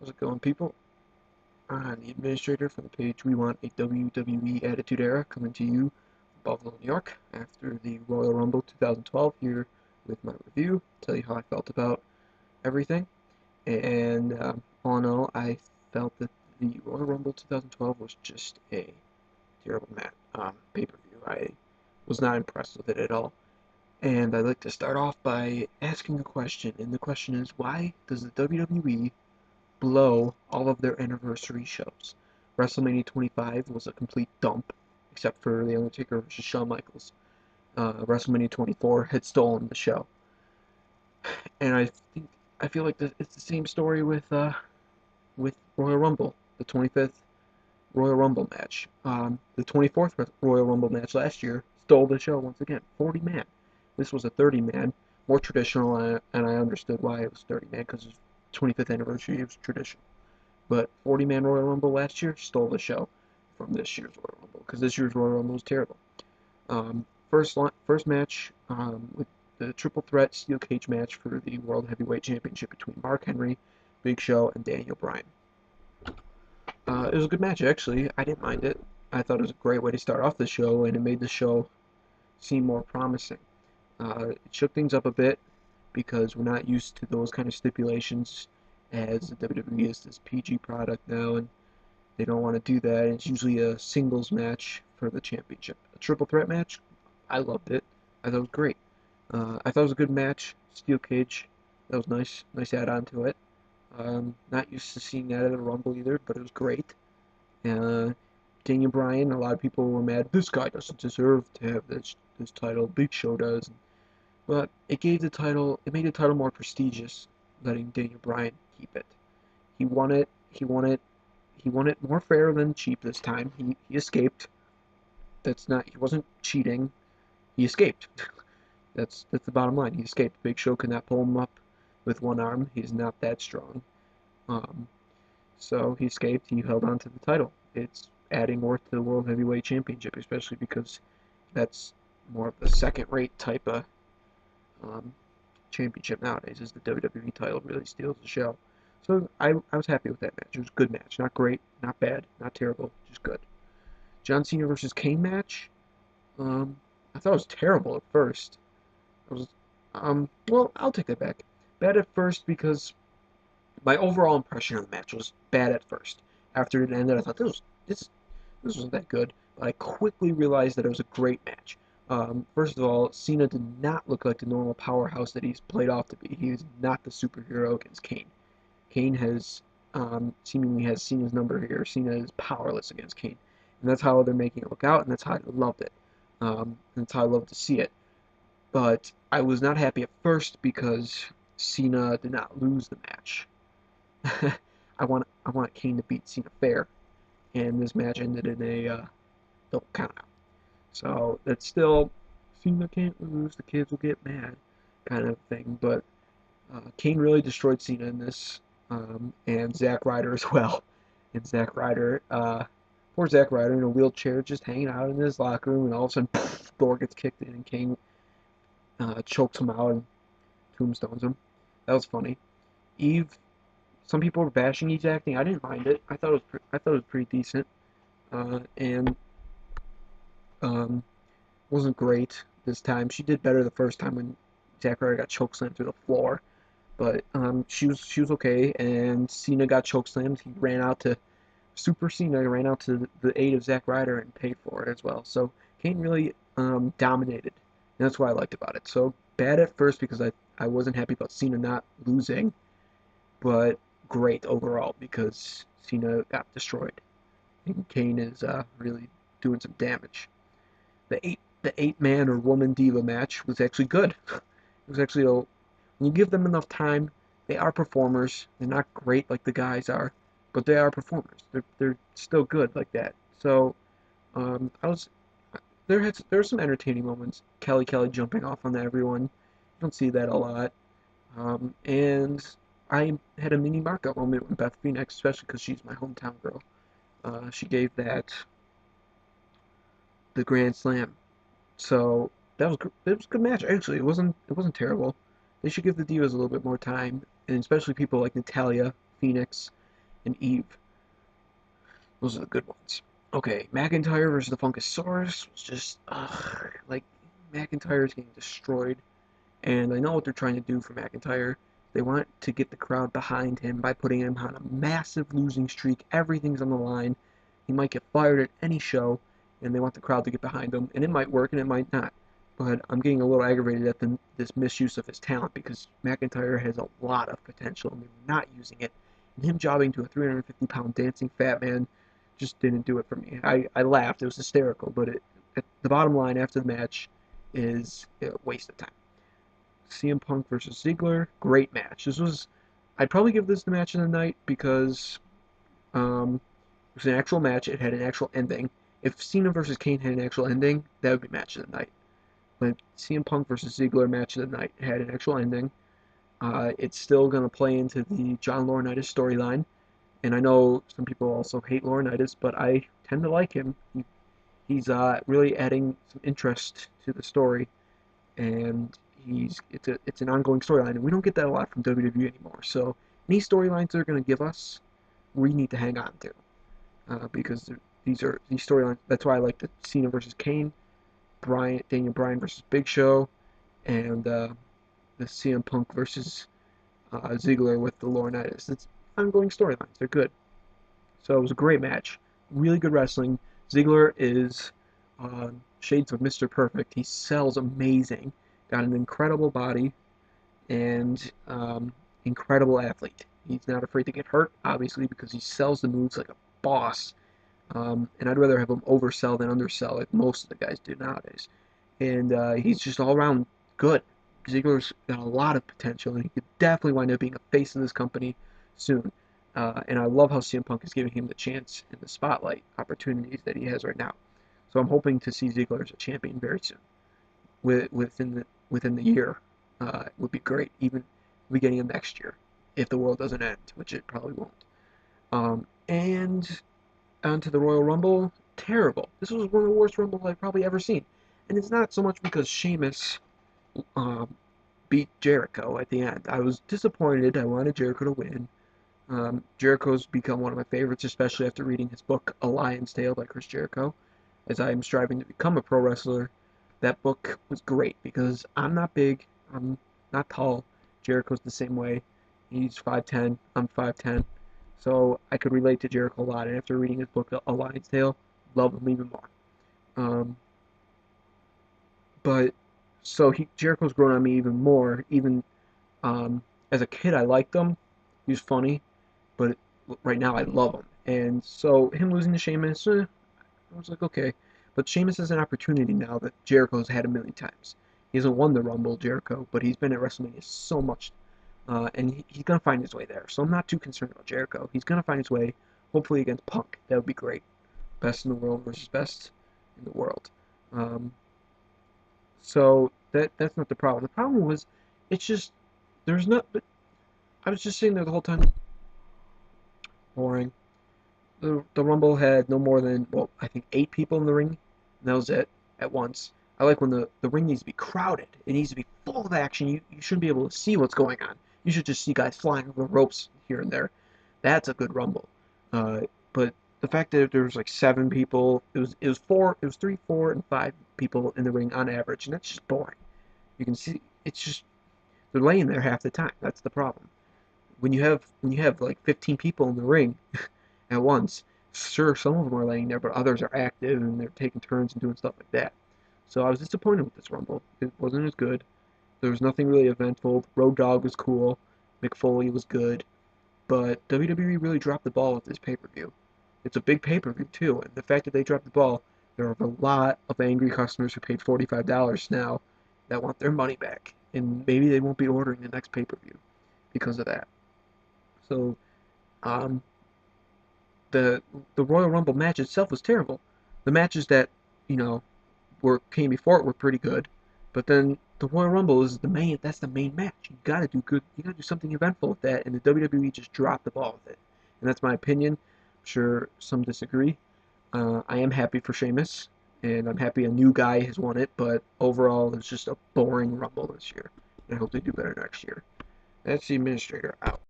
How's it going, people? I'm the administrator for the page We Want a WWE Attitude Era, coming to you from Buffalo, New York, after the Royal Rumble 2012, here with my review, tell you how I felt about everything. And all in all, I felt that the Royal Rumble 2012 was just a terrible pay-per-view. I was not impressed with it at all. And I'd like to start off by asking a question, and the question is, why does the WWE blow all of their anniversary shows? WrestleMania 25 was a complete dump, except for The Undertaker versus Shawn Michaels. WrestleMania 24 had stolen the show, and I feel like it's the same story with Royal Rumble, the 25th Royal Rumble match. The 24th Royal Rumble match last year stole the show once again. 40 man. This was a 30 man, more traditional, and I understood why it was 30 man because it's 25th anniversary. It was traditional. But 40-man Royal Rumble last year stole the show from this year's Royal Rumble because this year's Royal Rumble was terrible. First match with the triple threat steel cage match for the World Heavyweight Championship between Mark Henry, Big Show, and Daniel Bryan. It was a good match, actually. I didn't mind it. I thought it was a great way to start off the show, and it made the show seem more promising. It shook things up a bit because we're not used to those kind of stipulations, as the WWE is this PG product now, and they don't want to do that. It's usually a singles match for the championship. A triple threat match, I loved it. I thought it was great. I thought it was a good match. Steel cage, that was nice add-on to it. Not used to seeing that at a Rumble either, but it was great. Uh, Daniel Bryan, a lot of people were mad. This guy doesn't deserve to have this title. Big Show does. But it made the title more prestigious, letting Daniel Bryan keep it. He won it. He won it more fair than cheap this time. He escaped. He wasn't cheating. He escaped. That's the bottom line. He escaped. Big Show could not pull him up with one arm. He's not that strong. Um, so he escaped. He held on to the title. It's adding worth to the World Heavyweight Championship, especially because that's more of the second-rate type of um, championship nowadays, as the WWE title really steals the show. So I was happy with that match. It was a good match. Not great, not bad, not terrible, just good. John Cena versus Kane match. Um, I thought it was terrible at first. I was, well, I'll take that back. Bad at first because my overall impression of the match was bad at first. After it ended, I thought this wasn't that good, but I quickly realized that it was a great match. First of all, Cena did not look like the normal powerhouse that he's played off to be. He is not the superhero against Kane. Kane has seemingly has Cena's number here. Cena is powerless against Kane, and that's how they're making it look out, and that's how I loved it. That's how I love to see it. But I was not happy at first because Cena did not lose the match. I want Kane to beat Cena fair, and this match ended in a double countout. So that's still Cena can't lose, the kids will get mad kind of thing. But Kane really destroyed Cena in this, and Zack Ryder as well. And poor Zack Ryder in a wheelchair, just hanging out in his locker room, and all of a sudden, poof, door gets kicked in, and Kane chokes him out and tombstones him. That was funny. Eve, some people were bashing Eve's acting. I didn't mind it. I thought it was pretty decent, and um, wasn't great this time. She did better the first time when Zack Ryder got chokeslammed through the floor. But she was okay, and Cena got chokeslammed. He ran out to Super Cena ran out to the aid of Zack Ryder and paid for it as well. So Kane really dominated, and that's what I liked about it. So bad at first because I wasn't happy about Cena not losing, but great overall because Cena got destroyed, and Kane is really doing some damage. The eight man or woman diva match was actually good. It was actually when you give them enough time, they are performers. They're not great like the guys are, but they are performers. They're still good like that. So I was there were some entertaining moments. Kelly jumping off on everyone. You don't see that a lot. And I had a mini markup moment with Beth Phoenix, especially because she's my hometown girl. She gave that the Grand Slam. So it was a good match actually. It wasn't terrible. They should give the divas a little bit more time, and especially people like Natalia, Phoenix. and Eve. Those are the good ones. Okay, McIntyre versus the Funkasaurus was just, like, McIntyre's getting destroyed. And I know what they're trying to do for McIntyre. They want to get the crowd behind him by putting him on a massive losing streak. Everything's on the line. He might get fired at any show, and they want the crowd to get behind him. And it might work, and it might not. But I'm getting a little aggravated at this misuse of his talent because McIntyre has a lot of potential, and they're not using it. And him jobbing to a 350-pound dancing fat man just didn't do it for me. I laughed. It was hysterical. But the bottom line after the match is a waste of time. CM Punk versus Ziggler, great match. I'd probably give this the match of the night because it was an actual match. It had an actual ending. If Cena versus Kane had an actual ending, that would be match of the night. But CM Punk versus Ziggler match of the night had an actual ending. It's still going to play into the John Laurinaitis storyline. And I know some people also hate Laurinaitis, but I tend to like him. He's really adding some interest to the story, and it's an ongoing storyline, and we don't get that a lot from WWE anymore. So any storylines they're going to give us, we need to hang on to because these storylines. That's why I like the Cena versus Kane, Daniel Bryan versus Big Show, and the CM Punk versus Ziggler with the Laurinaitis. It's ongoing storylines. They're good. So it was a great match. Really good wrestling. Ziggler is shades of Mr. Perfect. He sells amazing. Got an incredible body and incredible athlete. He's not afraid to get hurt, obviously, because he sells the moves like a boss. And I'd rather have him oversell than undersell, like most of the guys do nowadays. And he's just all around good. Ziggler's got a lot of potential, and he could definitely wind up being a face in this company soon. And I love how CM Punk is giving him the chance and the spotlight opportunities that he has right now. So I'm hoping to see Ziggler as a champion very soon. Within the year would be great, even beginning of next year, if the world doesn't end, which it probably won't. And onto the Royal Rumble, terrible. This was one of the worst Rumbles I've probably ever seen. And it's not so much because Sheamus beat Jericho at the end. I was disappointed. I wanted Jericho to win. Jericho's become one of my favorites, especially after reading his book, A Lion's Tale by Chris Jericho. As I am striving to become a pro wrestler, that book was great because I'm not big, I'm not tall. Jericho's the same way. He's 5'10", I'm 5'10". So I could relate to Jericho a lot, and after reading his book, A Lion's Tale, love him even more. But so Jericho's grown on me even more. Even as a kid, I liked him. He was funny, but right now I love him. And so him losing to Sheamus, I was like, okay. But Sheamus has an opportunity now that Jericho's had a million times. He hasn't won the Rumble, Jericho, but he's been at WrestleMania so much. And he's going to find his way there. So I'm not too concerned about Jericho. He's going to find his way, hopefully against Punk. That would be great. Best in the world versus best in the world. So that's not the problem. The problem was, it's just, there's not, but I was just sitting there the whole time. Boring. The Rumble had no more than, well, I think 8 people in the ring. And that was it at once. I like when the ring needs to be crowded. It needs to be full of action. You shouldn't be able to see what's going on. You should just see guys flying over ropes here and there. That's a good Rumble. But the fact that there was like 7 people, it was 3, 4, and 5 people in the ring on average, and that's just boring. You can see it's just they're laying there half the time. That's the problem. When you have like 15 people in the ring at once, sure, some of them are laying there, but others are active and they're taking turns and doing stuff like that. So I was disappointed with this Rumble. It wasn't as good. There was nothing really eventful. Road Dogg was cool. Mick Foley was good. But WWE really dropped the ball with this pay-per-view. It's a big pay-per-view, too, and the fact that they dropped the ball, there are a lot of angry customers who paid $45 now that want their money back. And maybe they won't be ordering the next pay-per-view because of that. So, um, the Royal Rumble match itself was terrible. The matches that, you know, came before it were pretty good, but then the Royal Rumble is that's the main match. You gotta do good. You gotta do something eventful with that, and the WWE just dropped the ball with it. And that's my opinion. I'm sure some disagree. I am happy for Sheamus, and I'm happy a new guy has won it. But overall, it's just a boring Rumble this year. And I hope they do better next year. That's the administrator out.